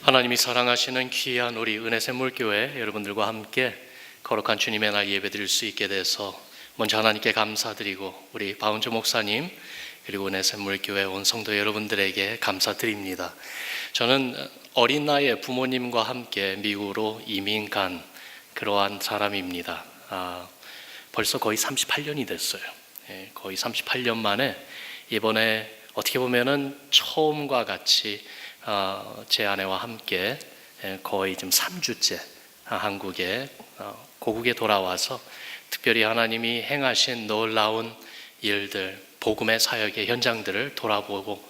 하나님이 사랑하시는 귀한 우리 은혜샘물교회 여러분들과 함께 거룩한 주님의 날 예배드릴 수 있게 돼서 먼저 하나님께 감사드리고 우리 박은주 목사님 그리고 은혜샘물교회 온 성도 여러분들에게 감사드립니다. 저는 어린 나이에 부모님과 함께 미국으로 이민 간 그러한 사람입니다. 벌써 거의 38년이 됐어요. 거의 38년 만에 이번에 어떻게 보면은 처음과 같이 제 아내와 함께 거의 지금 3주째 한국에 고국에 돌아와서 특별히 하나님이 행하신 놀라운 일들, 복음의 사역의 현장들을 돌아보고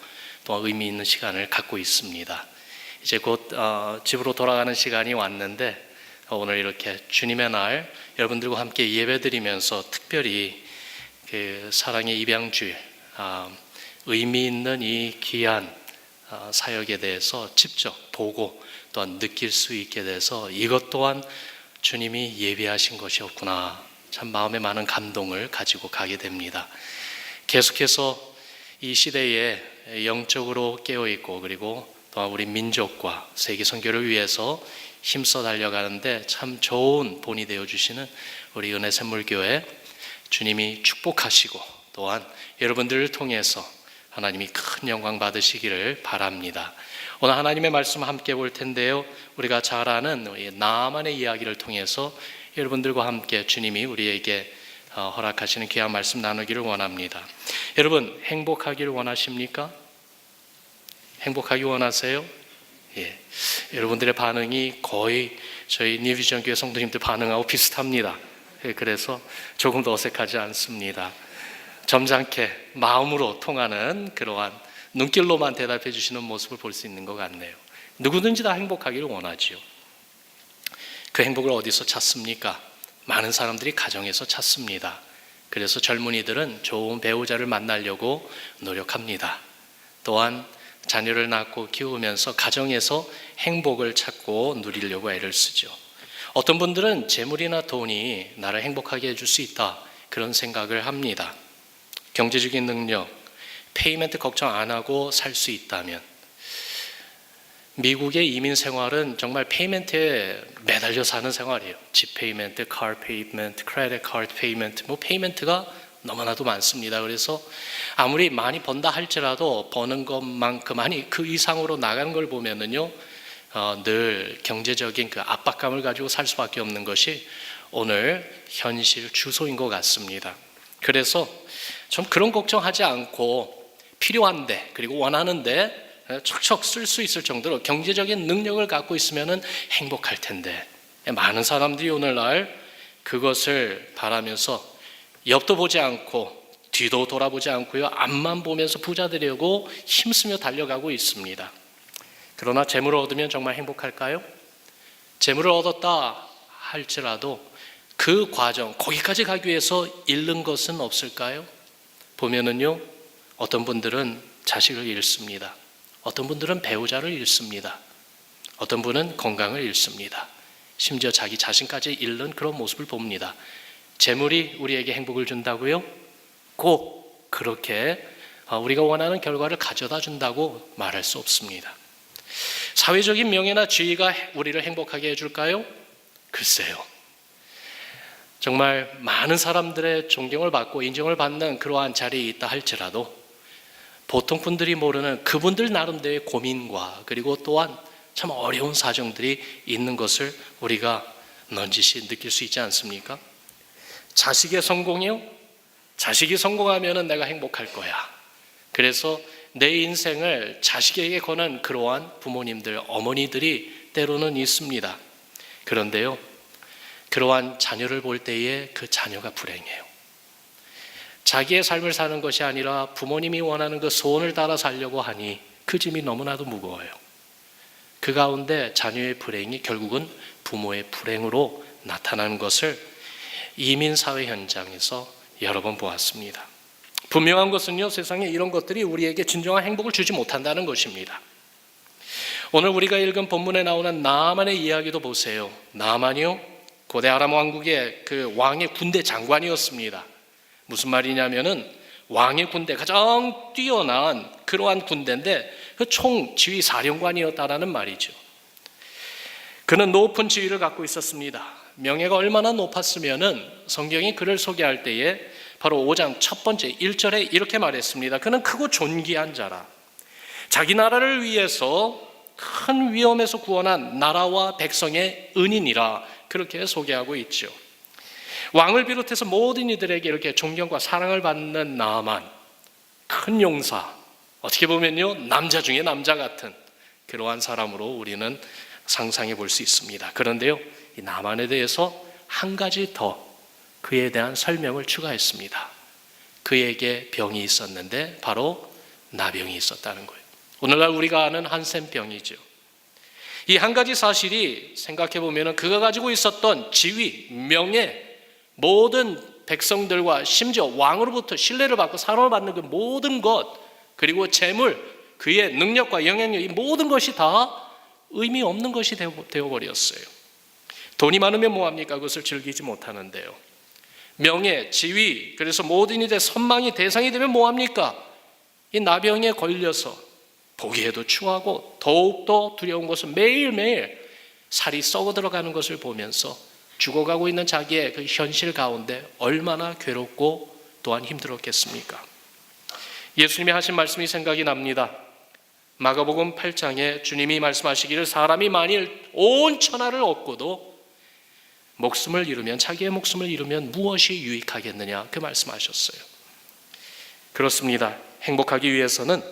또 의미 있는 시간을 갖고 있습니다. 이제 곧 집으로 돌아가는 시간이 왔는데 오늘 이렇게 주님의 날 여러분들과 함께 예배드리면서 특별히 그 사랑의 입양주일 의미 있는 이 귀한 사역에 대해서 직접 보고 또한 느낄 수 있게 돼서 이것 또한 주님이 예비하신 것이었구나, 참 마음에 많은 감동을 가지고 가게 됩니다. 계속해서 이 시대에 영적으로 깨어있고 그리고 또한 우리 민족과 세계 선교를 위해서 힘써 달려가는데 참 좋은 본이 되어주시는 우리 은혜샘물교회 주님이 축복하시고 또한 여러분들을 통해서 하나님이 큰 영광 받으시기를 바랍니다. 오늘 하나님의 말씀 함께 볼 텐데요, 우리가 잘 아는 나아만의 이야기를 통해서 여러분들과 함께 주님이 우리에게 허락하시는 귀한 말씀 나누기를 원합니다. 여러분, 행복하기를 원하십니까? 행복하기 원하세요? 예. 여러분들의 반응이 거의 저희 뉴비전 교회 성도님들 반응하고 비슷합니다. 그래서 조금 더 어색하지 않습니다. 점잖게 마음으로 통하는 그러한 눈길로만 대답해 주시는 모습을 볼 수 있는 것 같네요. 누구든지 다 행복하기를 원하지요. 그 행복을 어디서 찾습니까? 많은 사람들이 가정에서 찾습니다. 그래서 젊은이들은 좋은 배우자를 만나려고 노력합니다. 또한 자녀를 낳고 키우면서 가정에서 행복을 찾고 누리려고 애를 쓰죠. 어떤 분들은 재물이나 돈이 나를 행복하게 해줄 수 있다, 그런 생각을 합니다. 경제적인 능력, 페이멘트 걱정 안 하고 살 수 있다면, 미국의 이민 생활은 정말 페이멘트에 매달려 사는 생활이에요. 집 페이멘트, 카 페이멘트, 크레딧 카드 페이멘트, 페이멘트가 너무나도 많습니다. 그래서 아무리 많이 번다 할지라도 버는 것만큼 아니 그 이상으로 나가는 걸 보면은요, 늘 경제적인 그 압박감을 가지고 살 수밖에 없는 것이 오늘 현실 주소인 것 같습니다. 그래서 좀 그런 걱정하지 않고 필요한데 그리고 원하는데 척척 쓸 수 있을 정도로 경제적인 능력을 갖고 있으면 행복할 텐데, 많은 사람들이 오늘날 그것을 바라면서 옆도 보지 않고 뒤도 돌아보지 않고요, 앞만 보면서 부자 되려고 힘쓰며 달려가고 있습니다. 그러나 재물을 얻으면 정말 행복할까요? 재물을 얻었다 할지라도 그 과정, 거기까지 가기 위해서 잃는 것은 없을까요? 보면은요, 어떤 분들은 자식을 잃습니다. 어떤 분들은 배우자를 잃습니다. 어떤 분은 건강을 잃습니다. 심지어 자기 자신까지 잃는 그런 모습을 봅니다. 재물이 우리에게 행복을 준다고요? 꼭 그렇게 우리가 원하는 결과를 가져다 준다고 말할 수 없습니다. 사회적인 명예나 지위가 우리를 행복하게 해줄까요? 글쎄요. 정말 많은 사람들의 존경을 받고 인정을 받는 그러한 자리에 있다 할지라도 보통 분들이 모르는 그분들 나름대로의 고민과 그리고 또한 참 어려운 사정들이 있는 것을 우리가 넌지시 느낄 수 있지 않습니까? 자식의 성공이요? 자식이 성공하면 내가 행복할 거야. 그래서 내 인생을 자식에게 거는 그러한 부모님들, 어머니들이 때로는 있습니다. 그런데요, 그러한 자녀를 볼 때에 그 자녀가 불행해요. 자기의 삶을 사는 것이 아니라 부모님이 원하는 그 소원을 따라 살려고 하니 그 짐이 너무나도 무거워요. 그 가운데 자녀의 불행이 결국은 부모의 불행으로 나타나는 것을 이민사회 현장에서 여러 번 보았습니다. 분명한 것은요, 세상에 이런 것들이 우리에게 진정한 행복을 주지 못한다는 것입니다. 오늘 우리가 읽은 본문에 나오는 나아만의 이야기도 보세요. 나아만이요, 고대 아람 왕국의 그 왕의 군대 장관이었습니다. 무슨 말이냐면은 왕의 군대, 가장 뛰어난 그러한 군대인데 그 총 지휘 사령관이었다라는 말이죠. 그는 높은 지위를 갖고 있었습니다. 명예가 얼마나 높았으면은 성경이 그를 소개할 때에 바로 5장 첫 번째 1절에 이렇게 말했습니다. 그는 크고 존귀한 자라. 자기 나라를 위해서 큰 위험에서 구원한 나라와 백성의 은인이라 그렇게 소개하고 있죠. 왕을 비롯해서 모든 이들에게 이렇게 존경과 사랑을 받는 나아만, 큰 용사, 어떻게 보면요 남자 중에 남자 같은 그러한 사람으로 우리는 상상해 볼 수 있습니다. 그런데요 이 나만에 대해서 한 가지 더 그에 대한 설명을 추가했습니다. 그에게 병이 있었는데 바로 나병이 있었다는 거예요. 오늘날 우리가 아는 한센병이죠. 이 한 가지 사실이 생각해 보면 그가 가지고 있었던 지위, 명예, 모든 백성들과 심지어 왕으로부터 신뢰를 받고 사랑을 받는 그 모든 것, 그리고 재물, 그의 능력과 영향력, 이 모든 것이 다 의미 없는 것이 되어버렸어요. 돈이 많으면 뭐합니까? 그것을 즐기지 못하는데요. 명예, 지위, 그래서 모든 일의 선망이 대상이 되면 뭐합니까? 이 나병에 걸려서 보기에도 추하고 더욱더 두려운 것은 매일매일 살이 썩어 들어가는 것을 보면서 죽어가고 있는 자기의 그 현실 가운데 얼마나 괴롭고 또한 힘들었겠습니까? 예수님이 하신 말씀이 생각이 납니다. 마가복음 8장에 주님이 말씀하시기를 사람이 만일 온 천하를 얻고도 목숨을 잃으면, 자기의 목숨을 잃으면 무엇이 유익하겠느냐, 그 말씀하셨어요. 그렇습니다. 행복하기 위해서는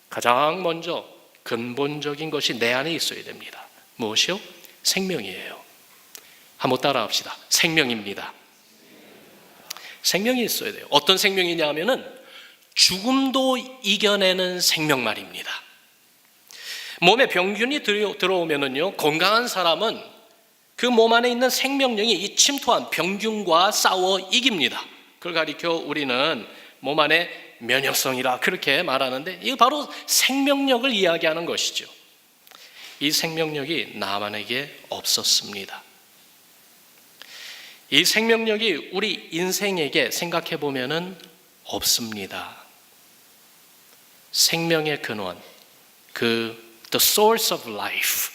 가장 먼저 근본적인 것이 내 안에 있어야 됩니다. 무엇이요? 생명이에요. 한번 따라 합시다. 생명입니다. 생명이 있어야 돼요. 어떤 생명이냐 하면은 죽음도 이겨내는 생명 말입니다. 몸에 병균이 들어오면은요, 건강한 사람은 그 몸 안에 있는 생명력이 이 침투한 병균과 싸워 이깁니다. 그걸 가리켜 우리는 몸 안에 면역성이라 그렇게 말하는데, 이거 바로 생명력을 이야기하는 것이죠. 이 생명력이 나만에게 없었습니다. 이 생명력이 우리 인생에게 생각해 보면은 없습니다. 생명의 근원, the source of life.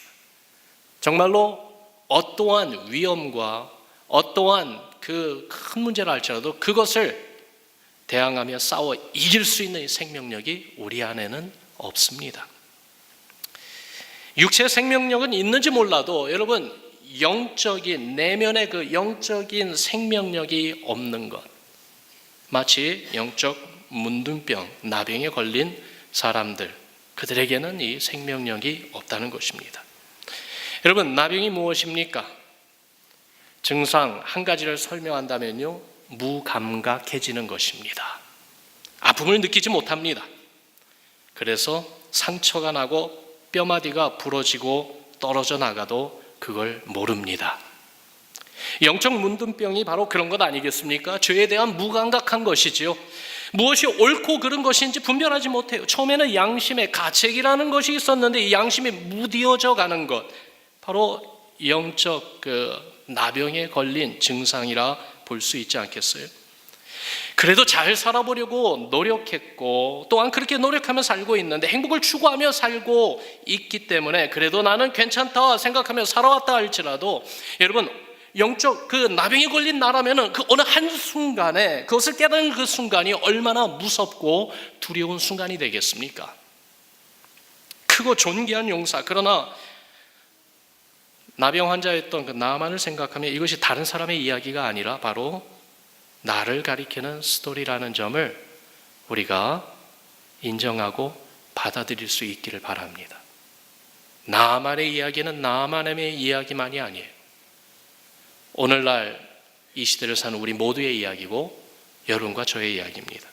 정말로 어떠한 위험과 어떠한 그 큰 문제를 할지라도 그것을 대항하며 싸워 이길 수 있는 이 생명력이 우리 안에는 없습니다. 육체의 생명력은 있는지 몰라도 여러분, 영적인 내면의 그 영적인 생명력이 없는 것, 마치 영적 문둥병, 나병에 걸린 사람들, 그들에게는 이 생명력이 없다는 것입니다. 여러분, 나병이 무엇입니까? 증상 한 가지를 설명한다면요, 무감각해지는 것입니다. 아픔을 느끼지 못합니다. 그래서 상처가 나고 뼈마디가 부러지고 떨어져 나가도 그걸 모릅니다. 영적 문둥병이 바로 그런 것 아니겠습니까? 죄에 대한 무감각한 것이지요. 무엇이 옳고 그른 것인지 분별하지 못해요. 처음에는 양심의 가책이라는 것이 있었는데 이 양심이 무뎌져 가는 것, 바로 영적 나병에 걸린 증상이라 볼 수 있지 않겠어요? 그래도 잘 살아보려고 노력했고 또한 그렇게 노력하며 살고 있는데, 행복을 추구하며 살고 있기 때문에 그래도 나는 괜찮다 생각하며 살아왔다 할지라도, 여러분, 영적 그 나병에 걸린 나라면은 그 어느 한순간에 그것을 깨닫는 그 순간이 얼마나 무섭고 두려운 순간이 되겠습니까? 크고 존귀한 용사, 그러나 나병 환자였던 그 나만을 생각하면 이것이 다른 사람의 이야기가 아니라 바로 나를 가리키는 스토리라는 점을 우리가 인정하고 받아들일 수 있기를 바랍니다. 나만의 이야기는 나만의 이야기만이 아니에요. 오늘날 이 시대를 사는 우리 모두의 이야기고 여러분과 저의 이야기입니다.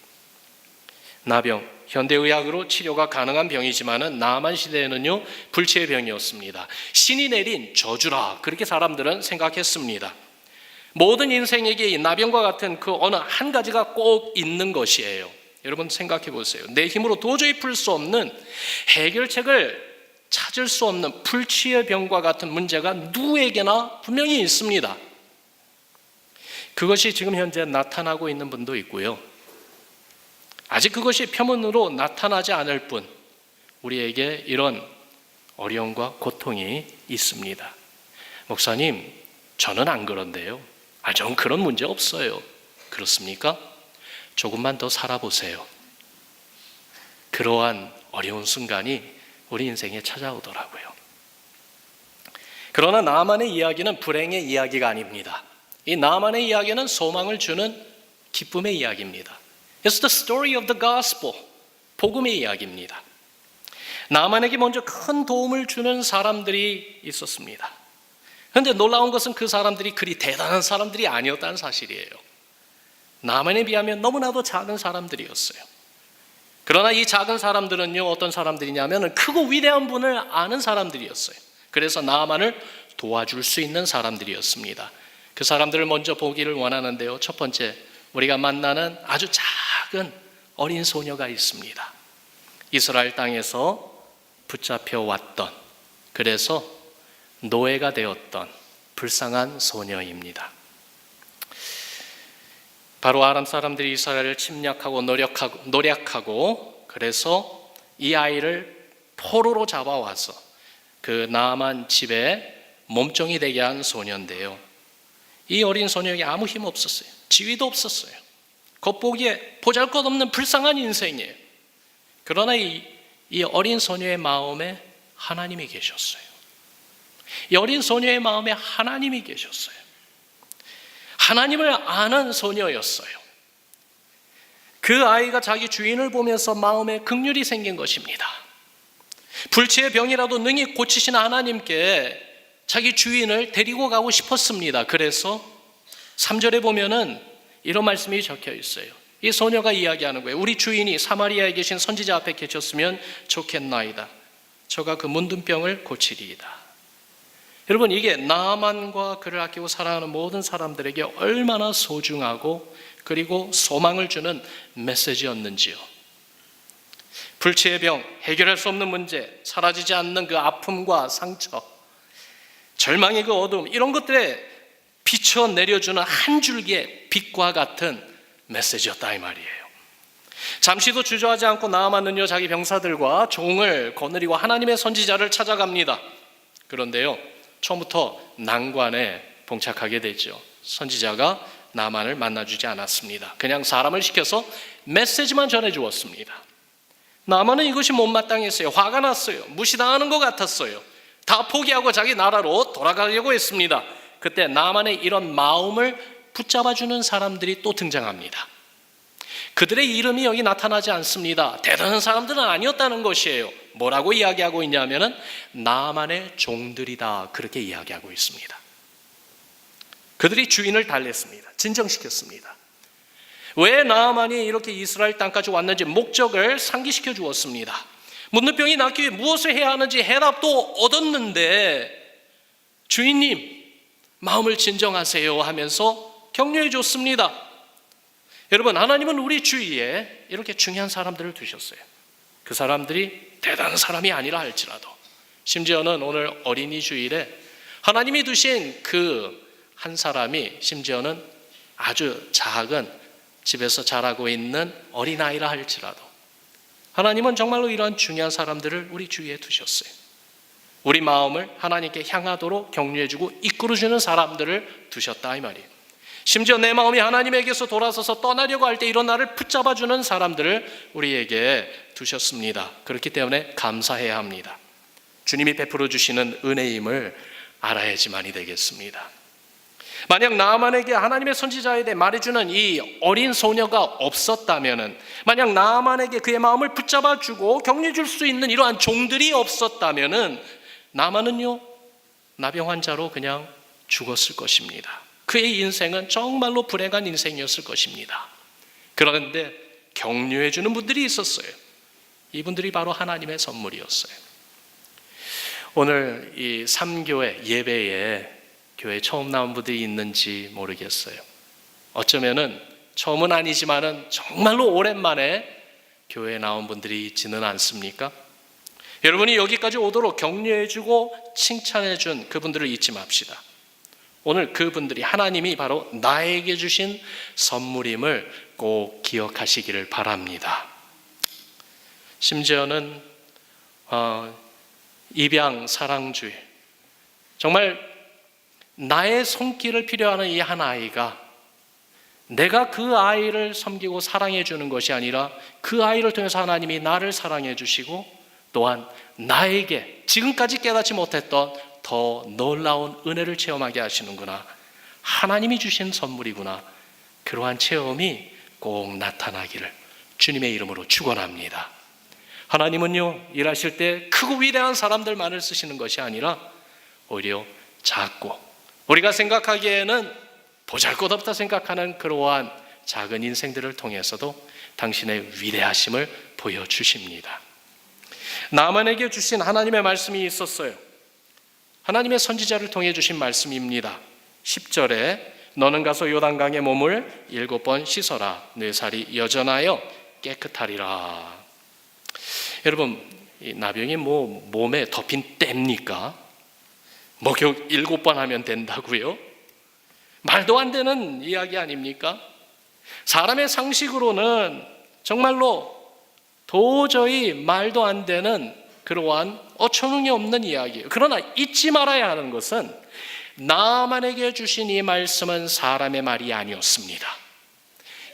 나병, 현대의학으로 치료가 가능한 병이지만은 나만 시대에는요, 불치의 병이었습니다. 신이 내린 저주라, 그렇게 사람들은 생각했습니다. 모든 인생에게 이 나병과 같은 그 어느 한 가지가 꼭 있는 것이에요. 여러분 생각해 보세요. 내 힘으로 도저히 풀 수 없는, 해결책을 찾을 수 없는 불치의 병과 같은 문제가 누구에게나 분명히 있습니다. 그것이 지금 현재 나타나고 있는 분도 있고요, 아직 그것이 표면으로 나타나지 않을 뿐 우리에게 이런 어려움과 고통이 있습니다. 목사님, 저는 안 그런데요. 전 그런 문제 없어요. 그렇습니까? 조금만 더 살아보세요. 그러한 어려운 순간이 우리 인생에 찾아오더라고요. 그러나 나만의 이야기는 불행의 이야기가 아닙니다. 이 나만의 이야기는 소망을 주는 기쁨의 이야기입니다. It's the story of the gospel. 복음의 이야기입니다. 나만에게 먼저 큰 도움을 주는 사람들이 있었습니다. 그런데 놀라운 것은 그 사람들이 그리 대단한 사람들이 아니었다는 사실이에요. 나만에 비하면 너무나도 작은 사람들이었어요. 그러나 이 작은 사람들은요, 어떤 사람들이냐면 크고 위대한 분을 아는 사람들이었어요. 그래서 나만을 도와줄 수 있는 사람들이었습니다. 그 사람들을 먼저 보기를 원하는데요. 첫 번째, 우리가 만나는 아주 작은 어린 소녀가 있습니다. 이스라엘 땅에서 붙잡혀 왔던, 그래서 노예가 되었던 불쌍한 소녀입니다. 바로 아람 사람들이 이스라엘을 침략하고 노략하고 그래서 이 아이를 포로로 잡아와서 그 나만 집에 몸종이 되게 한 소녀인데요. 이 어린 소녀에게 아무 힘 없었어요. 지위도 없었어요. 겉보기에 보잘것없는 불쌍한 인생이에요. 그러나 이 어린 소녀의 마음에 하나님이 계셨어요. 이 어린 소녀의 마음에 하나님이 계셨어요. 하나님을 아는 소녀였어요. 그 아이가 자기 주인을 보면서 마음에 긍휼이 생긴 것입니다. 불치의 병이라도 능히 고치신 하나님께 자기 주인을 데리고 가고 싶었습니다. 그래서 3절에 보면은 이런 말씀이 적혀 있어요. 이 소녀가 이야기하는 거예요. 우리 주인이 사마리아에 계신 선지자 앞에 계셨으면 좋겠나이다. 저가 그 문둥병을 고치리이다. 여러분, 이게 나만과 그를 아끼고 사랑하는 모든 사람들에게 얼마나 소중하고 그리고 소망을 주는 메시지였는지요. 불치의 병, 해결할 수 없는 문제, 사라지지 않는 그 아픔과 상처, 절망의 그 어둠, 이런 것들에 비춰 내려주는 한 줄기의 빛과 같은 메시지였다 이 말이에요. 잠시도 주저하지 않고 나아만은요, 자기 병사들과 종을 거느리고 하나님의 선지자를 찾아갑니다. 그런데요, 처음부터 난관에 봉착하게 되죠. 선지자가 나만을 만나주지 않았습니다. 그냥 사람을 시켜서 메시지만 전해주었습니다. 나만은 이것이 못마땅했어요. 화가 났어요. 무시당하는 것 같았어요. 다 포기하고 자기 나라로 돌아가려고 했습니다. 그때 나만의 이런 마음을 붙잡아주는 사람들이 또 등장합니다. 그들의 이름이 여기 나타나지 않습니다. 대단한 사람들은 아니었다는 것이에요. 뭐라고 이야기하고 있냐면은 나만의 종들이다, 그렇게 이야기하고 있습니다. 그들이 주인을 달랬습니다. 진정시켰습니다. 왜 나만이 이렇게 이스라엘 땅까지 왔는지 목적을 상기시켜 주었습니다. 문둥병이 낫기 위해 무엇을 해야 하는지 해답도 얻었는데 주인님 마음을 진정하세요 하면서 격려해 줬습니다. 여러분, 하나님은 우리 주위에 이렇게 중요한 사람들을 두셨어요. 그 사람들이 대단한 사람이 아니라 할지라도, 심지어는 오늘 어린이 주일에 하나님이 두신 그 한 사람이 심지어는 아주 작은 집에서 자라고 있는 어린아이라 할지라도 하나님은 정말로 이러한 중요한 사람들을 우리 주위에 두셨어요. 우리 마음을 하나님께 향하도록 격려해주고 이끌어주는 사람들을 두셨다 이 말이에요. 심지어 내 마음이 하나님에게서 돌아서서 떠나려고 할 때 이런 나를 붙잡아주는 사람들을 우리에게 두셨습니다. 그렇기 때문에 감사해야 합니다. 주님이 베풀어 주시는 은혜임을 알아야지만이 되겠습니다. 만약 나만에게 하나님의 선지자에 대해 말해주는 이 어린 소녀가 없었다면, 만약 나만에게 그의 마음을 붙잡아주고 격려해줄 수 있는 이러한 종들이 없었다면 나만은요, 나병 환자로 그냥 죽었을 것입니다. 그의 인생은 정말로 불행한 인생이었을 것입니다. 그런데 격려해주는 분들이 있었어요. 이분들이 바로 하나님의 선물이었어요. 오늘 이 3교회 예배에 교회에 처음 나온 분들이 있는지 모르겠어요. 어쩌면은 처음은 아니지만은 정말로 오랜만에 교회에 나온 분들이 있지는 않습니까? 여러분이 여기까지 오도록 격려해주고 칭찬해준 그분들을 잊지 맙시다. 오늘 그분들이 하나님이 바로 나에게 주신 선물임을 꼭 기억하시기를 바랍니다. 심지어는 입양 사랑주일, 정말 나의 손길을 필요하는 이 한 아이가 내가 그 아이를 섬기고 사랑해 주는 것이 아니라 그 아이를 통해서 하나님이 나를 사랑해 주시고 또한 나에게 지금까지 깨닫지 못했던 더 놀라운 은혜를 체험하게 하시는구나. 하나님이 주신 선물이구나. 그러한 체험이 꼭 나타나기를 주님의 이름으로 축원합니다. 하나님은요, 일하실 때 크고 위대한 사람들만을 쓰시는 것이 아니라 오히려 작고 우리가 생각하기에는 보잘것없다 생각하는 그러한 작은 인생들을 통해서도 당신의 위대하심을 보여주십니다. 나만에게 주신 하나님의 말씀이 있었어요. 하나님의 선지자를 통해 주신 말씀입니다. 10절에 너는 가서 요단강에 몸을 7번 씻어라. 네 살이 여전하여 깨끗하리라. 여러분, 이 나병이 몸에 덮인 때입니까? 목욕 7번 하면 된다고요? 말도 안 되는 이야기 아닙니까? 사람의 상식으로는 정말로 도저히 말도 안 되는 그러한 어처구니 없는 이야기예요. 그러나 잊지 말아야 하는 것은 나만에게 주신 이 말씀은 사람의 말이 아니었습니다.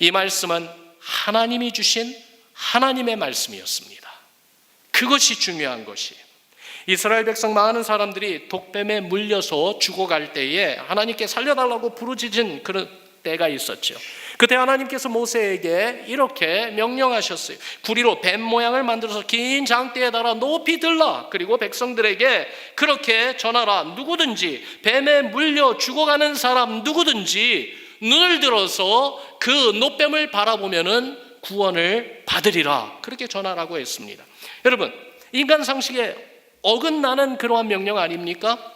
이 말씀은 하나님이 주신 하나님의 말씀이었습니다. 그것이 중요한 것이에요. 이스라엘 백성 많은 사람들이 독뱀에 물려서 죽어갈 때에 하나님께 살려달라고 부르짖은 그런 때가 있었죠. 그때 하나님께서 모세에게 이렇게 명령하셨어요. 구리로 뱀 모양을 만들어서 긴 장대에 달아 높이 들라. 그리고 백성들에게 그렇게 전하라. 누구든지 뱀에 물려 죽어가는 사람 누구든지 눈을 들어서 그 노뱀을 바라보면은 구원을 받으리라. 그렇게 전하라고 했습니다. 여러분, 인간 상식에 어긋나는 그러한 명령 아닙니까?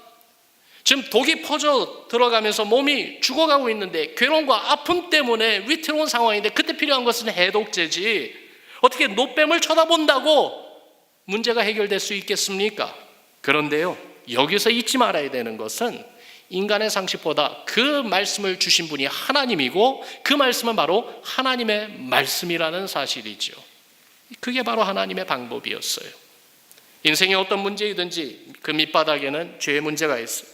지금 독이 퍼져 들어가면서 몸이 죽어가고 있는데 괴로움과 아픔 때문에 위태로운 상황인데 그때 필요한 것은 해독제지 어떻게 노뱀을 쳐다본다고 문제가 해결될 수 있겠습니까? 그런데요, 여기서 잊지 말아야 되는 것은 인간의 상식보다 그 말씀을 주신 분이 하나님이고 그 말씀은 바로 하나님의 말씀이라는 사실이죠. 그게 바로 하나님의 방법이었어요. 인생의 어떤 문제이든지 그 밑바닥에는 죄의 문제가 있어요.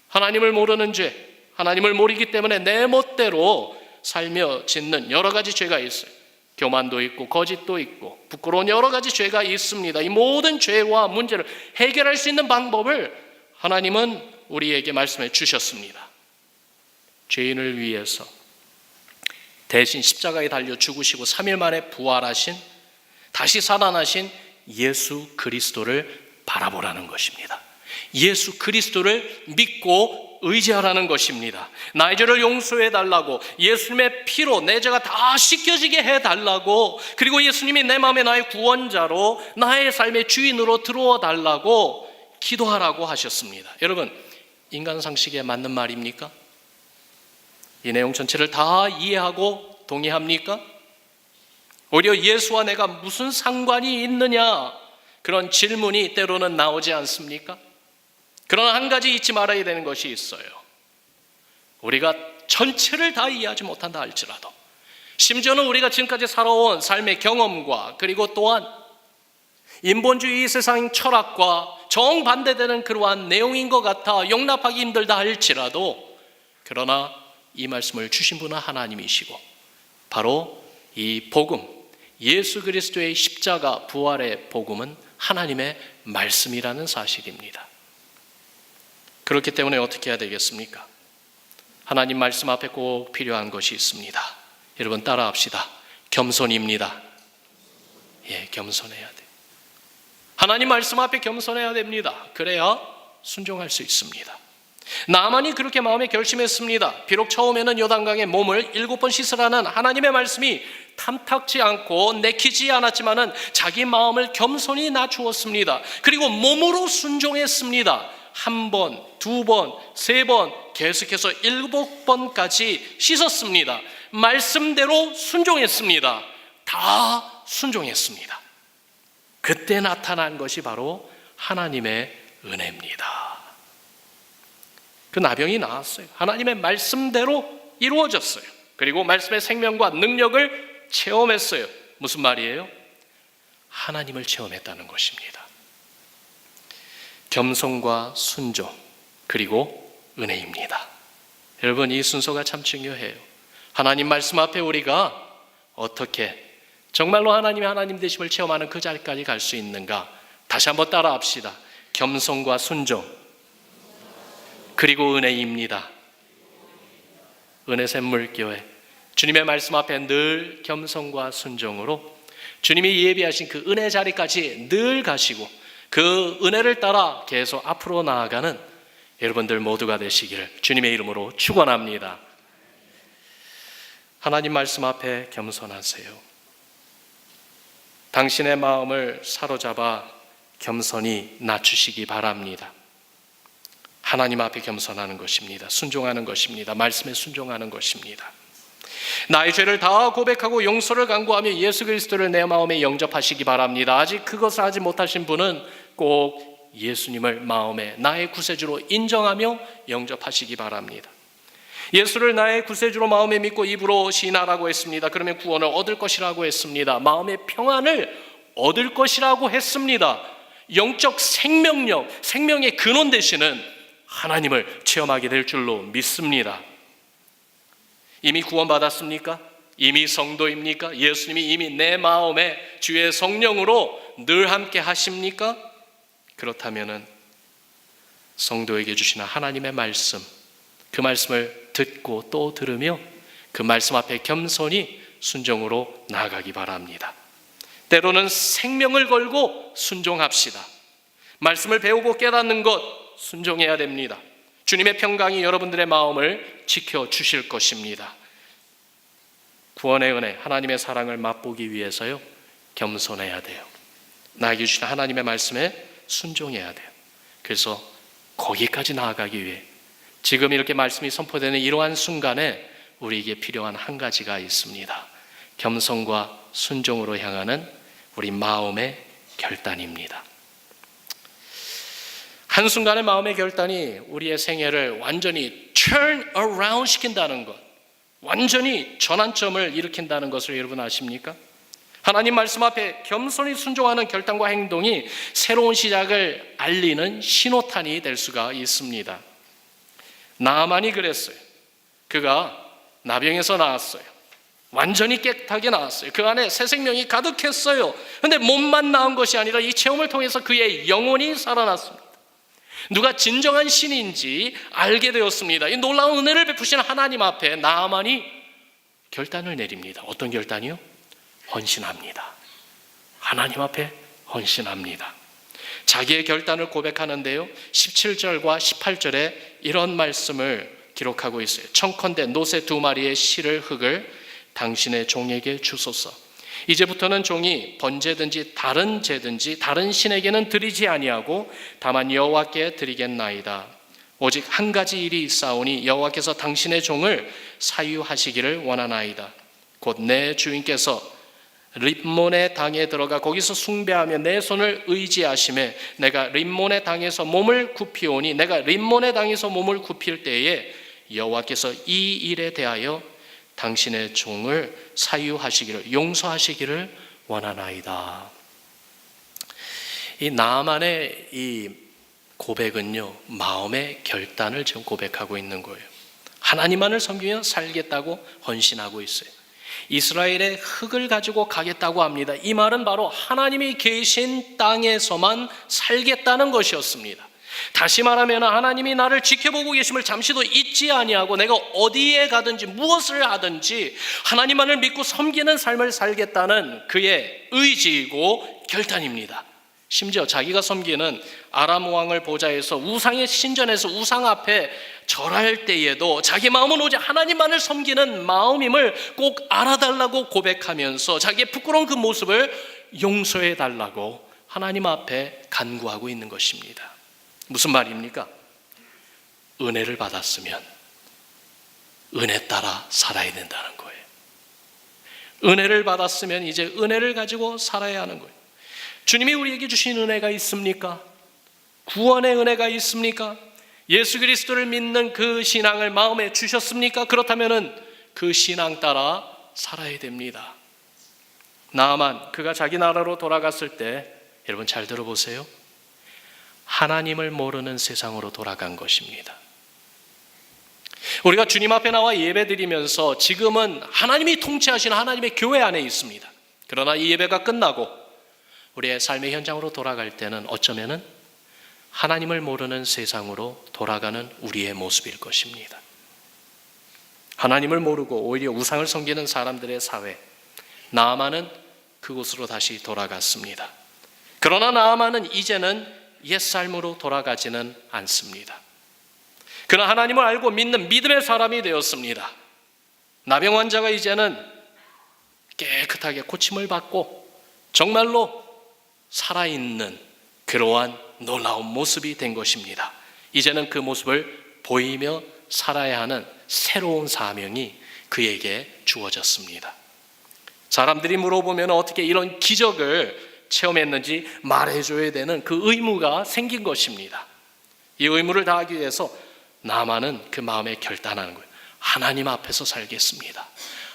하나님을 모르는 죄, 하나님을 모르기 때문에 내 멋대로 살며 짓는 여러 가지 죄가 있어요. 교만도 있고 거짓도 있고 부끄러운 여러 가지 죄가 있습니다. 이 모든 죄와 문제를 해결할 수 있는 방법을 하나님은 우리에게 말씀해 주셨습니다. 죄인을 위해서 대신 십자가에 달려 죽으시고 3일 만에 부활하신, 다시 살아나신 예수 그리스도를 바라보라는 것입니다. 예수 그리스도를 믿고 의지하라는 것입니다. 나의 죄를 용서해 달라고, 예수님의 피로 내 죄가 다 씻겨지게 해달라고, 그리고 예수님이 내 마음에 나의 구원자로 나의 삶의 주인으로 들어와 달라고 기도하라고 하셨습니다. 여러분, 인간 상식에 맞는 말입니까? 이 내용 전체를 다 이해하고 동의합니까? 오히려 예수와 내가 무슨 상관이 있느냐, 그런 질문이 때로는 나오지 않습니까? 그러나 한 가지 잊지 말아야 되는 것이 있어요. 우리가 전체를 다 이해하지 못한다 할지라도, 심지어는 우리가 지금까지 살아온 삶의 경험과 그리고 또한 인본주의 세상 철학과 정반대되는 그러한 내용인 것 같아 용납하기 힘들다 할지라도, 그러나 이 말씀을 주신 분은 하나님이시고 바로 이 복음, 예수 그리스도의 십자가 부활의 복음은 하나님의 말씀이라는 사실입니다. 그렇기 때문에 어떻게 해야 되겠습니까? 하나님 말씀 앞에 꼭 필요한 것이 있습니다. 여러분 따라합시다. 겸손입니다. 겸손해야 돼요. 하나님 말씀 앞에 겸손해야 됩니다. 그래야 순종할 수 있습니다. 나만이 그렇게 마음에 결심했습니다. 비록 처음에는 요단강에 몸을 7번 씻으라는 하나님의 말씀이 탐탁지 않고 내키지 않았지만은 자기 마음을 겸손히 낮추었습니다. 그리고 몸으로 순종했습니다. 1번, 2번, 3번, 계속해서 7번까지 씻었습니다. 말씀대로 순종했습니다. 다 순종했습니다. 그때 나타난 것이 바로 하나님의 은혜입니다. 그 나병이 나았어요. 하나님의 말씀대로 이루어졌어요. 그리고 말씀의 생명과 능력을 체험했어요. 무슨 말이에요? 하나님을 체험했다는 것입니다. 겸손과 순종, 그리고 은혜입니다. 여러분, 이 순서가 참 중요해요. 하나님 말씀 앞에 우리가 어떻게 정말로 하나님의 하나님 되심을 체험하는 그 자리까지 갈 수 있는가? 다시 한번 따라 합시다. 겸손과 순종, 그리고 은혜입니다. 은혜샘물교회, 주님의 말씀 앞에 늘 겸손과 순종으로 주님이 예비하신 그 은혜 자리까지 늘 가시고 그 은혜를 따라 계속 앞으로 나아가는 여러분들 모두가 되시기를 주님의 이름으로 축원합니다. 하나님 말씀 앞에 겸손하세요. 당신의 마음을 사로잡아 겸손히 낮추시기 바랍니다. 하나님 앞에 겸손하는 것입니다. 순종하는 것입니다. 말씀에 순종하는 것입니다. 나의 죄를 다 고백하고 용서를 간구하며 예수 그리스도를 내 마음에 영접하시기 바랍니다. 아직 그것을 하지 못하신 분은 꼭 예수님을 마음에 나의 구세주로 인정하며 영접하시기 바랍니다. 예수를 나의 구세주로 마음에 믿고 입으로 시인하라고 했습니다. 그러면 구원을 얻을 것이라고 했습니다. 마음의 평안을 얻을 것이라고 했습니다. 영적 생명력, 생명의 근원 되시는 하나님을 체험하게 될 줄로 믿습니다. 이미 구원받았습니까? 이미 성도입니까? 예수님이 이미 내 마음에 주의 성령으로 늘 함께 하십니까? 그렇다면 성도에게 주시는 하나님의 말씀, 그 말씀을 듣고 또 들으며 그 말씀 앞에 겸손히 순종으로 나아가기 바랍니다. 때로는 생명을 걸고 순종합시다. 말씀을 배우고 깨닫는 것 순종해야 됩니다. 주님의 평강이 여러분들의 마음을 지켜주실 것입니다. 구원의 은혜, 하나님의 사랑을 맛보기 위해서요, 겸손해야 돼요. 나에게 주신 하나님의 말씀에 순종해야 돼요. 그래서 거기까지 나아가기 위해 지금 이렇게 말씀이 선포되는 이러한 순간에 우리에게 필요한 한 가지가 있습니다. 겸손과 순종으로 향하는 우리 마음의 결단입니다. 한순간의 마음의 결단이 우리의 생애를 완전히 turn around 시킨다는 것, 완전히 전환점을 일으킨다는 것을 여러분 아십니까? 하나님 말씀 앞에 겸손히 순종하는 결단과 행동이 새로운 시작을 알리는 신호탄이 될 수가 있습니다. 나아만이 그랬어요. 그가 나병에서 나았어요. 완전히 깨끗하게 나았어요. 그 안에 새 생명이 가득했어요. 그런데 몸만 나은 것이 아니라 이 체험을 통해서 그의 영혼이 살아났습니다. 누가 진정한 신인지 알게 되었습니다. 이 놀라운 은혜를 베푸신 하나님 앞에 나아만이 결단을 내립니다. 어떤 결단이요? 헌신합니다. 하나님 앞에 헌신합니다. 자기의 결단을 고백하는데요, 17절과 18절에 이런 말씀을 기록하고 있어요. 청컨대 노새 2마리의 실을 흙을 당신의 종에게 주소서. 이제부터는 종이 번제든지 다른 제든지 다른 신에게는 드리지 아니하고 다만 여호와께 드리겠나이다. 오직 한 가지 일이 있사오니 여호와께서 당신의 종을 사유하시기를 원하나이다. 곧 내 주인께서 립몬의 당에 들어가 거기서 숭배하며 내 손을 의지하심에 내가 립몬의 당에서 몸을 굽히오니 내가 립몬의 당에서 몸을 굽힐 때에 여호와께서 이 일에 대하여 당신의 종을 사유하시기를, 용서하시기를 원하나이다. 이 나아만의 이 고백은요, 마음의 결단을 지금 고백하고 있는 거예요. 하나님만을 섬기며 살겠다고 헌신하고 있어요. 이스라엘의 흙을 가지고 가겠다고 합니다. 이 말은 바로 하나님이 계신 땅에서만 살겠다는 것이었습니다. 다시 말하면 하나님이 나를 지켜보고 계심을 잠시도 잊지 아니하고 내가 어디에 가든지 무엇을 하든지 하나님만을 믿고 섬기는 삶을 살겠다는 그의 의지이고 결단입니다. 심지어 자기가 섬기는 아람 왕을 보좌해서 우상의 신전에서 우상 앞에 절할 때에도 자기 마음은 오직 하나님만을 섬기는 마음임을 꼭 알아달라고 고백하면서 자기의 부끄러운 그 모습을 용서해달라고 하나님 앞에 간구하고 있는 것입니다. 무슨 말입니까? 은혜를 받았으면 은혜 따라 살아야 된다는 거예요. 은혜를 받았으면 이제 은혜를 가지고 살아야 하는 거예요. 주님이 우리에게 주신 은혜가 있습니까? 구원의 은혜가 있습니까? 예수 그리스도를 믿는 그 신앙을 마음에 주셨습니까? 그렇다면 그 신앙 따라 살아야 됩니다. 나아만 그가 자기 나라로 돌아갔을 때 여러분 잘 들어보세요. 하나님을 모르는 세상으로 돌아간 것입니다. 우리가 주님 앞에 나와 예배드리면서 지금은 하나님이 통치하시는 하나님의 교회 안에 있습니다. 그러나 이 예배가 끝나고 우리의 삶의 현장으로 돌아갈 때는 어쩌면은 하나님을 모르는 세상으로 돌아가는 우리의 모습일 것입니다. 하나님을 모르고 오히려 우상을 섬기는 사람들의 사회, 나아만은 그곳으로 다시 돌아갔습니다. 그러나 나아만은 이제는 옛삶으로 돌아가지는 않습니다. 그는 하나님을 알고 믿는 믿음의 사람이 되었습니다. 나병 환자가 이제는 깨끗하게 고침을 받고 정말로 살아있는 그러한 놀라운 모습이 된 것입니다. 이제는 그 모습을 보이며 살아야 하는 새로운 사명이 그에게 주어졌습니다. 사람들이 물어보면 어떻게 이런 기적을 체험했는지 말해줘야 되는 그 의무가 생긴 것입니다. 이 의무를 다하기 위해서 나만은 그 마음에 결단하는 거예요. 하나님 앞에서 살겠습니다.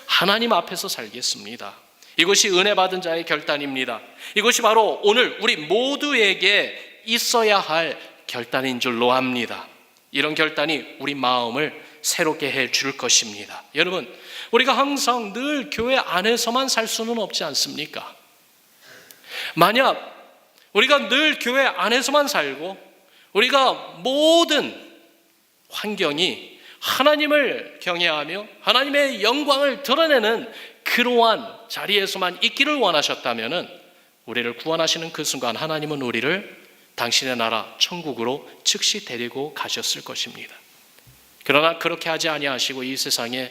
하나님 앞에서 살겠습니다. 이것이 은혜 받은 자의 결단입니다. 이것이 바로 오늘 우리 모두에게 있어야 할 결단인 줄로 압니다. 이런 결단이 우리 마음을 새롭게 해줄 것입니다. 여러분, 우리가 항상 늘 교회 안에서만 살 수는 없지 않습니까? 만약 우리가 늘 교회 안에서만 살고 우리가 모든 환경이 하나님을 경외하며 하나님의 영광을 드러내는 그러한 자리에서만 있기를 원하셨다면 우리를 구원하시는 그 순간 하나님은 우리를 당신의 나라 천국으로 즉시 데리고 가셨을 것입니다. 그러나 그렇게 하지 아니하시고 이 세상에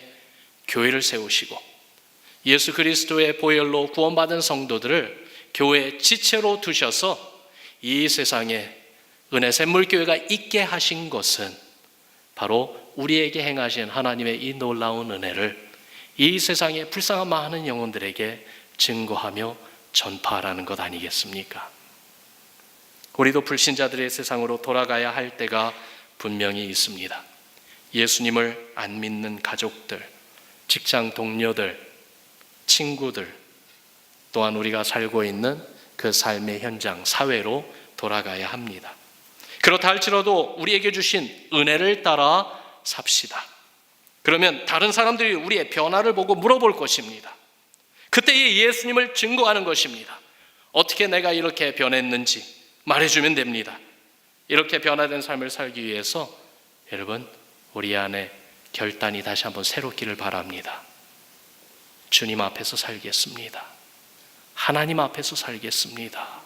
교회를 세우시고 예수 그리스도의 보혈로 구원받은 성도들을 교회의 지체로 두셔서 이 세상에 은혜 샘물교회가 있게 하신 것은 바로 우리에게 행하신 하나님의 이 놀라운 은혜를 이 세상에 불쌍한 많은 영혼들에게 증거하며 전파하라는 것 아니겠습니까? 우리도 불신자들의 세상으로 돌아가야 할 때가 분명히 있습니다. 예수님을 안 믿는 가족들, 직장 동료들, 친구들, 또한 우리가 살고 있는 그 삶의 현장, 사회로 돌아가야 합니다. 그렇다 할지라도 우리에게 주신 은혜를 따라 삽시다. 그러면 다른 사람들이 우리의 변화를 보고 물어볼 것입니다. 그때의 예수님을 증거하는 것입니다. 어떻게 내가 이렇게 변했는지 말해주면 됩니다. 이렇게 변화된 삶을 살기 위해서 여러분, 우리 안에 결단이 다시 한번 새롭기를 바랍니다. 주님 앞에서 살겠습니다. 하나님 앞에서 살겠습니다.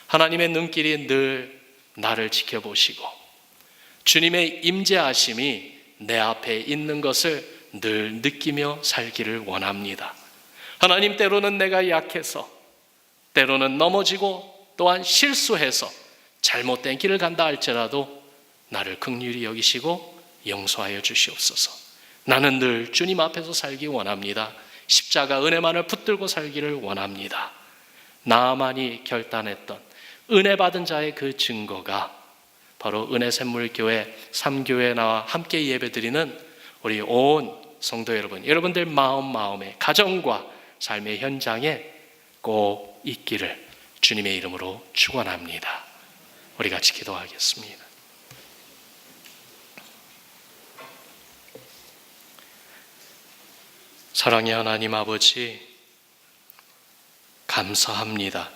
하나님의 눈길이 늘 나를 지켜보시고 주님의 임재하심이 내 앞에 있는 것을 늘 느끼며 살기를 원합니다. 하나님, 때로는 내가 약해서, 때로는 넘어지고 또한 실수해서 잘못된 길을 간다 할지라도 나를 긍휼히 여기시고 용서하여 주시옵소서. 나는 늘 주님 앞에서 살기 원합니다. 십자가 은혜만을 붙들고 살기를 원합니다. 나만이 결단했던 은혜 받은 자의 그 증거가 바로 은혜 샘물교회 3교회에 나와 함께 예배드리는 우리 온 성도 여러분, 여러분들 마음에 가정과 삶의 현장에 꼭 있기를 주님의 이름으로 축원합니다. 우리 같이 기도하겠습니다. 사랑의 하나님 아버지, 감사합니다.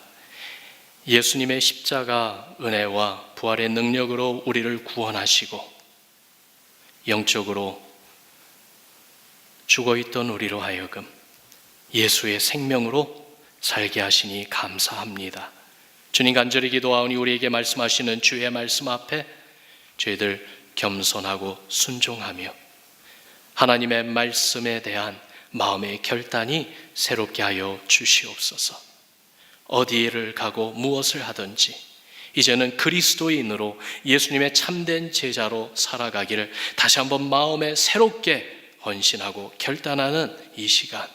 예수님의 십자가 은혜와 부활의 능력으로 우리를 구원하시고 영적으로 죽어있던 우리로 하여금 예수의 생명으로 살게 하시니 감사합니다. 주님, 간절히 기도하오니 우리에게 말씀하시는 주의 말씀 앞에 저희들 겸손하고 순종하며 하나님의 말씀에 대한 마음의 결단이 새롭게 하여 주시옵소서. 어디를 가고 무엇을 하든지 이제는 그리스도인으로 예수님의 참된 제자로 살아가기를 다시 한번 마음에 새롭게 헌신하고 결단하는 이 시간,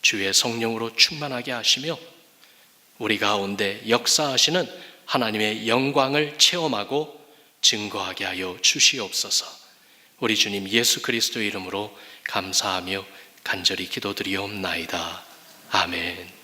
주의 성령으로 충만하게 하시며 우리 가운데 역사하시는 하나님의 영광을 체험하고 증거하게 하여 주시옵소서. 우리 주님 예수 그리스도 이름으로 감사하며 간절히 기도드리옵나이다. 아멘.